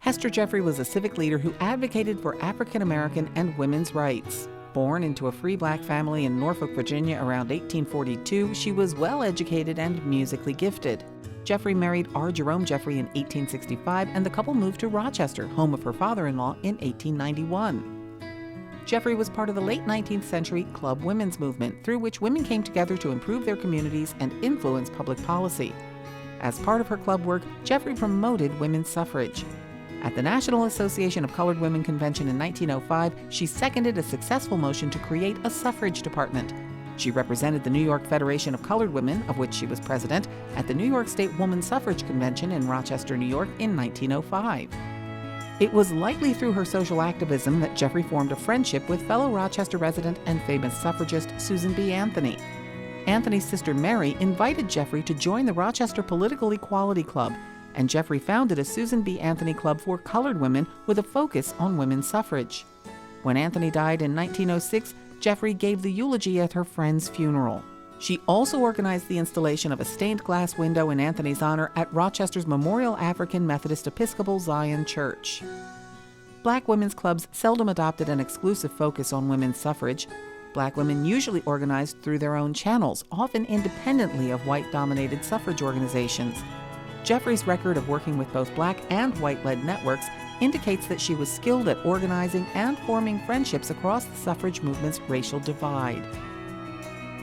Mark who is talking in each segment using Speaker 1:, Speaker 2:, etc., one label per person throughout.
Speaker 1: Hester Jeffrey was a civic leader who advocated for African American and women's rights. Born into a free black family in Norfolk, Virginia around 1842, she was well educated and musically gifted. Jeffrey married R. Jerome Jeffrey in 1865, and the couple moved to Rochester, home of her father-in-law, in 1891. Jeffrey was part of the late 19th century club women's movement, through which women came together to improve their communities and influence public policy. As part of her club work, Jeffrey promoted women's suffrage. At the National Association of Colored Women Convention in 1905, she seconded a successful motion to create a suffrage department. She represented the New York Federation of Colored Women, of which she was president, at the New York State Woman Suffrage Convention in Rochester, New York in 1905. It was likely through her social activism that Jeffrey formed a friendship with fellow Rochester resident and famous suffragist Susan B. Anthony. Anthony's sister Mary invited Jeffrey to join the Rochester Political Equality Club, and Jeffrey founded a Susan B. Anthony Club for colored women with a focus on women's suffrage. When Anthony died in 1906, Jeffrey gave the eulogy at her friend's funeral. She also organized the installation of a stained glass window in Anthony's honor at Rochester's Memorial African Methodist Episcopal Zion Church. Black women's clubs seldom adopted an exclusive focus on women's suffrage. Black women usually organized through their own channels, often independently of white-dominated suffrage organizations. Jeffrey's record of working with both black and white-led networks indicates that she was skilled at organizing and forming friendships across the suffrage movement's racial divide.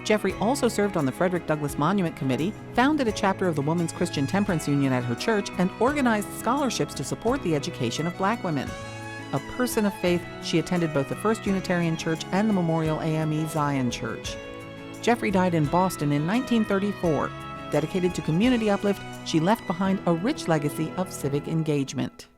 Speaker 1: Jeffrey also served on the Frederick Douglass Monument Committee, founded a chapter of the Women's Christian Temperance Union at her church, and organized scholarships to support the education of black women. A person of faith, she attended both the First Unitarian Church and the Memorial AME Zion Church. Jeffrey died in Boston in 1934. Dedicated to community uplift, she left behind a rich legacy of civic engagement.